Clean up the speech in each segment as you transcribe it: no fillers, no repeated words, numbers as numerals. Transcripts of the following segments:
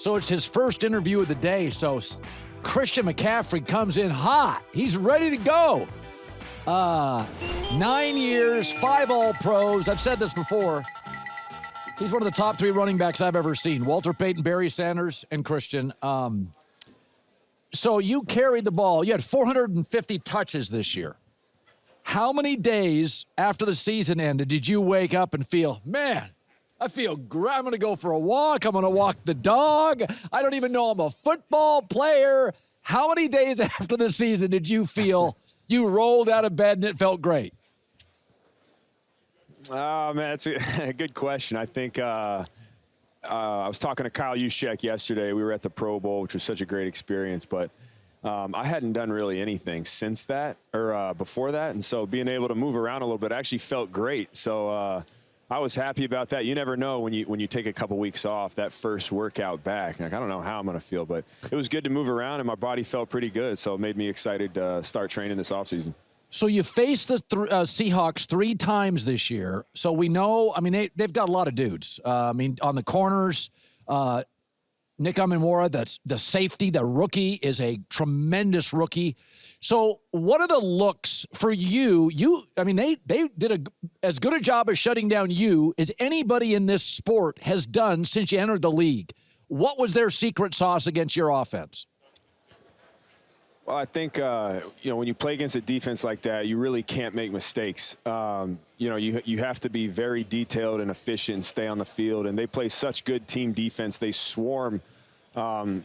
So it's his first interview of the day. So Christian McCaffrey comes in hot. He's ready to go. 9 years, 5 All-Pros. I've said this before. He's one of the top 3 running backs I've ever seen. Walter Payton, Barry Sanders, and Christian. So you carried the ball. You had 450 touches this year. How many days after the season ended did you wake up and feel, man, I feel great. I'm going to go for a walk. I'm going to walk the dog. I don't even know I'm a football player. How many days after the season did you feel you rolled out of bed and it felt great? Oh, man, that's a good question. I think I was talking to Kyle Juszczyk yesterday. We were at the Pro Bowl, which was such a great experience, but I hadn't done really anything since that or before that, and so being able to move around a little bit actually felt great. So I was happy about that. You never know when you take a couple weeks off, that first workout back. Like, I don't know how I'm going to feel, but it was good to move around, and my body felt pretty good, so it made me excited to start training this offseason. So you faced the Seahawks 3 times this year. So we know, I mean, they've got a lot of dudes. I mean, on the corners, Nick Amanwara, the safety, the rookie, is a tremendous rookie. So what are the looks for you? I mean, they did as good a job of shutting down you as anybody in this sport has done since you entered the league. What was their secret sauce against your offense? Well, I think, when you play against a defense like that, you really can't make mistakes. You have to be very detailed and efficient and stay on the field. And they play such good team defense. They swarm, and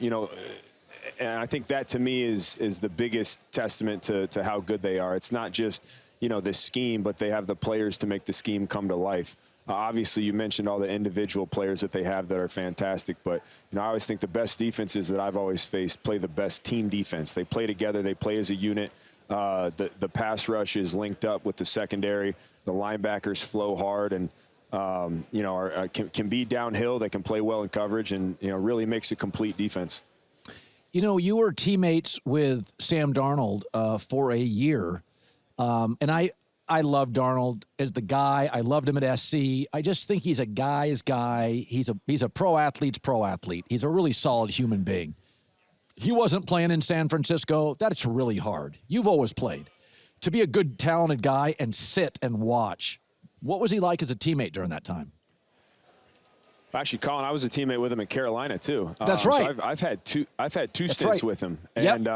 I think that to me is the biggest testament to how good they are. It's not just, the scheme, but they have the players to make the scheme come to life. Obviously, you mentioned all the individual players that they have that are fantastic, but I always think the best defenses that I've always faced play the best team defense. They play together. They play as a unit. The pass rush is linked up with the secondary. The linebackers flow hard and can be downhill. They can play well in coverage, and really makes a complete defense. You were teammates with Sam Darnold for a year, and I love Darnold as the guy. I loved him at SC. I just think he's a guy's guy. He's a pro athlete's pro athlete. He's a really solid human being. He wasn't playing in San Francisco. That's really hard. You've always played. To be a good, talented guy and sit and watch. What was he like as a teammate during that time? Actually, Colin, I was a teammate with him in Carolina too. That's right. So I've had two stints right. with him, Yep. and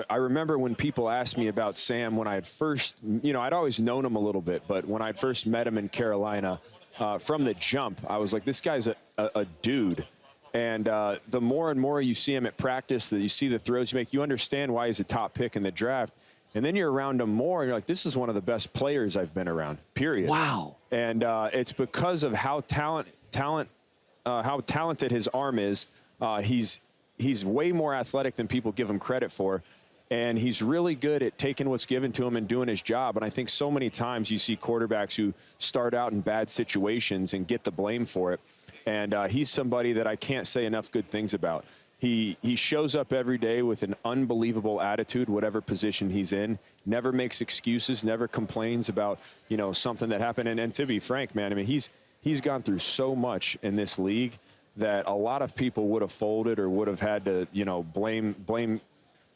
I remember when people asked me about Sam when I had first, I'd always known him a little bit, but when I first met him in Carolina, from the jump, I was like, this guy's a dude. And the more and more you see him at practice, that you see the throws you make, you understand why he's a top pick in the draft. And then you're around him more, and you're like, this is one of the best players I've been around, period. Wow. And it's because of how talented his arm is. He's way more athletic than people give him credit for. And he's really good at taking what's given to him and doing his job. And I think so many times you see quarterbacks who start out in bad situations and get the blame for it. And he's somebody that I can't say enough good things about. He shows up every day with an unbelievable attitude, whatever position he's in, never makes excuses, never complains about, something that happened. And to be frank, man, I mean, he's gone through so much in this league that a lot of people would have folded or would have had to, blame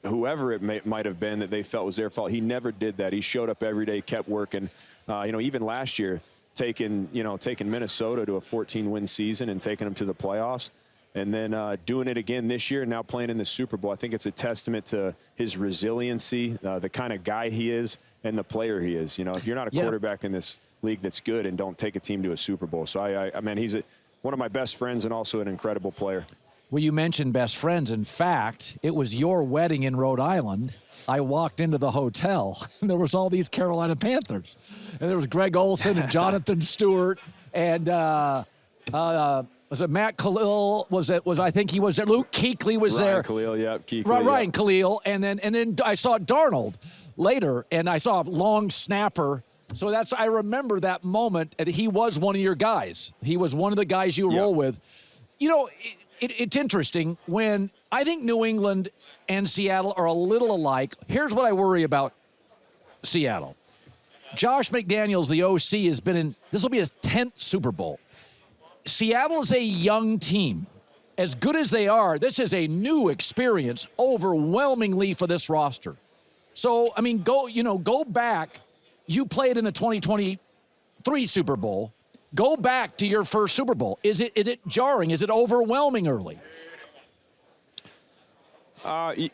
whoever it might have been that they felt was their fault. He never did that. He showed up every day, kept working. Even last year, taking Minnesota to a 14-win season and taking them to the playoffs, and then doing it again this year, now playing in the Super Bowl. I think it's a testament to his resiliency, the kind of guy he is, and the player he is. If you're not a quarterback in this league that's good and don't take a team to a Super Bowl. So, I mean, he's one of my best friends and also an incredible player. Well, you mentioned best friends. In fact, it was your wedding in Rhode Island. I walked into the hotel, and there was all these Carolina Panthers. And there was Greg Olson and Jonathan Stewart and was it Matt Khalil? I think he was there. Luke Kuechly was there. Ryan Khalil, yeah. Kuechly, Ryan Khalil. And then I saw Darnold later, and I saw a long snapper. So I remember that moment, and he was one of your guys. He was one of the guys you roll with. It's interesting when I think New England and Seattle are a little alike. Here's what I worry about Seattle. Josh McDaniels, the OC, has been in, this will be his 10th Super Bowl. Seattle is a young team. as good as they are, this is a new experience overwhelmingly for this roster. So, I mean, go back. You played in the 2023 Super Bowl. Go back to your first Super Bowl. Is it jarring? Is it overwhelming early? I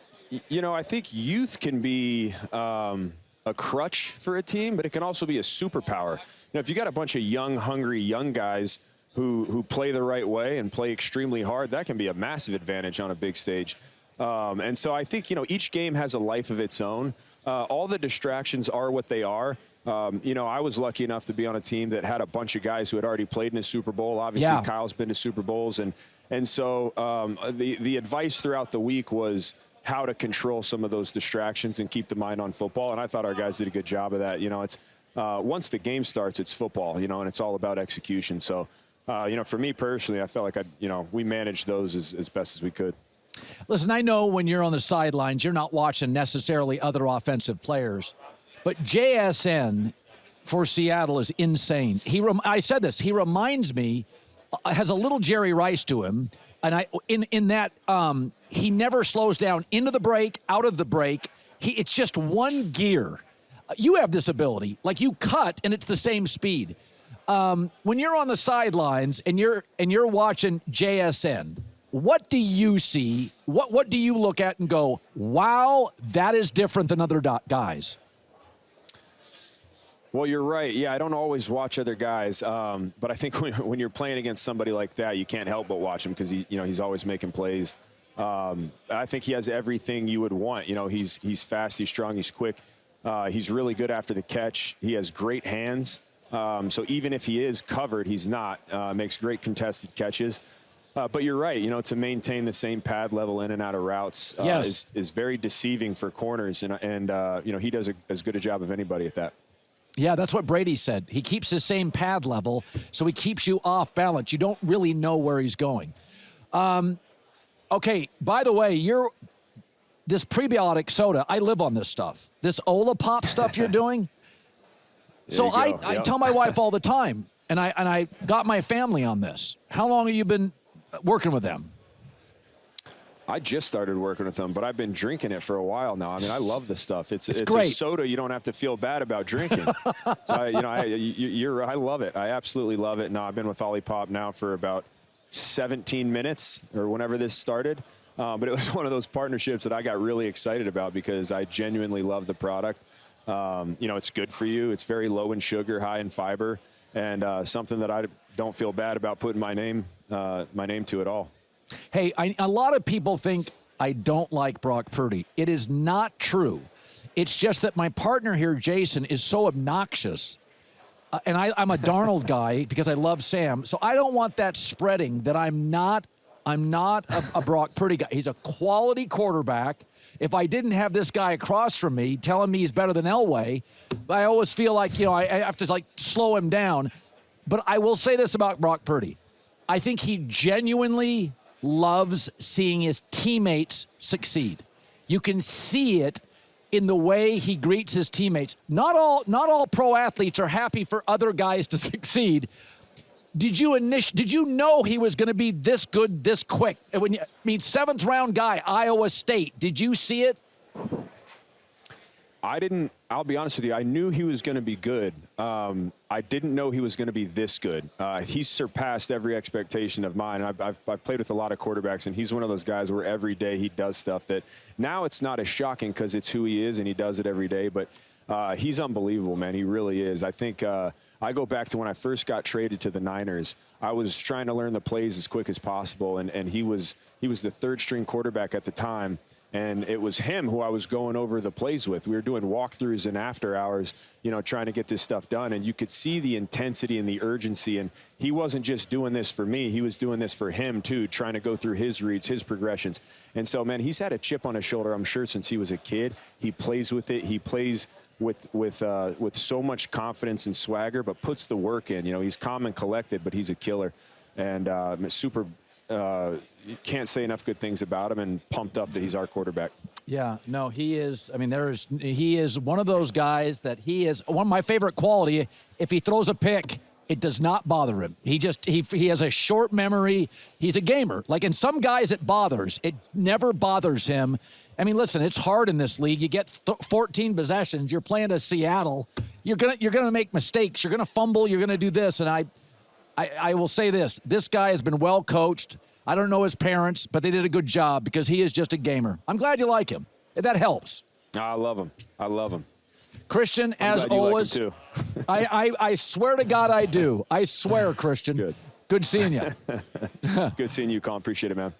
think youth can be a crutch for a team, but it can also be a superpower. If you got a bunch of young, hungry, young guys who play the right way and play extremely hard, that can be a massive advantage on a big stage. And so I think, each game has a life of its own. All the distractions are what they are. I was lucky enough to be on a team that had a bunch of guys who had already played in a Super Bowl. Obviously, Kyle's been to Super Bowls. And so the advice throughout the week was how to control some of those distractions and keep the mind on football. And I thought our guys did a good job of that. It's once the game starts, it's football, and it's all about execution. So, for me personally, I felt like we managed those as best as we could. Listen, I know when you're on the sidelines, you're not watching necessarily other offensive players, but JSN for Seattle is insane. I said this. He reminds me, has a little Jerry Rice to him, and in that he never slows down into the break, out of the break. It's just one gear. You have this ability, like you cut, and it's the same speed. When you're on the sidelines and you're watching JSN, what do you see? What do you look at and go, wow, that is different than other guys? Well, you're right. Yeah, I don't always watch other guys, but I think when you're playing against somebody like that, you can't help but watch him because he's always making plays. I think he has everything you would want. He's fast, he's strong, he's quick. He's really good after the catch. He has great hands. So even if he is covered, he's not. Makes great contested catches. But you're right. To maintain the same pad level in and out of routes is very deceiving for corners, and he does as good a job of anybody at that. Yeah, that's what Brady said. He keeps the same pad level, so he keeps you off balance. You don't really know where he's going. Okay, by the way, this prebiotic soda, I live on this stuff. This Olipop stuff you're doing. So I tell my wife all the time, and I got my family on this. How long have you been working with them? I just started working with them, but I've been drinking it for a while now. I mean, I love the stuff. It's great. A soda you don't have to feel bad about drinking. So I love it. I absolutely love it. Now I've been with Olipop now for about 17 minutes or whenever this started. But it was one of those partnerships that I got really excited about because I genuinely love the product. It's good for you. It's very low in sugar, high in fiber, and something that I don't feel bad about putting my name to at all. Hey, a lot of people think I don't like Brock Prudy. It is not true. It's just that my partner here, Jason, is so obnoxious. And I'm a Darnold guy because I love Sam. So I don't want that spreading that I'm not a Brock Prudy guy. He's a quality quarterback. If I didn't have this guy across from me telling me he's better than Elway, I always feel like, I have to slow him down. But I will say this about Brock Purdy. I think he genuinely loves seeing his teammates succeed. You can see it in the way he greets his teammates. Not all pro athletes are happy for other guys to succeed. Did you know he was going to be this good, this quick? Seventh round guy, Iowa State. Did you see it? I didn't. I'll be honest with you. I knew he was going to be good. I didn't know he was going to be this good. He's surpassed every expectation of mine. I've played with a lot of quarterbacks, and he's one of those guys where every day he does stuff that now it's not as shocking because it's who he is and he does it every day. But he's unbelievable, man. He really is. I think I go back to when I first got traded to the Niners. I was trying to learn the plays as quick as possible, and he was the third string quarterback at the time. And it was him who I was going over the plays with. We were doing walkthroughs and after hours, trying to get this stuff done. And you could see the intensity and the urgency. And he wasn't just doing this for me. He was doing this for him, too, trying to go through his reads, his progressions. And so, man, he's had a chip on his shoulder, I'm sure, since he was a kid. He plays with it. He plays with so much confidence and swagger, but puts the work in. He's calm and collected, but he's a killer. And super you can't say enough good things about him, and pumped up that he's our quarterback. Yeah, no, he is. I mean, he is one of those guys that he is one of my favorite quality. If he throws a pick, It does not bother him. He has a short memory. He's a gamer. Like in some guys it bothers. It never bothers him. I mean, listen, it's hard in this league. You get 14 possessions. You're playing to Seattle. You're gonna make mistakes. You're gonna fumble. You're gonna do this. And I will say this. This guy has been well coached. I don't know his parents, but they did a good job because he is just a gamer. I'm glad you like him. That helps. I love him. I love him. Christian, as always, like him too. I swear to God I do. I swear, Christian. Good. Good seeing you. Good seeing you, Colin. Appreciate it, man.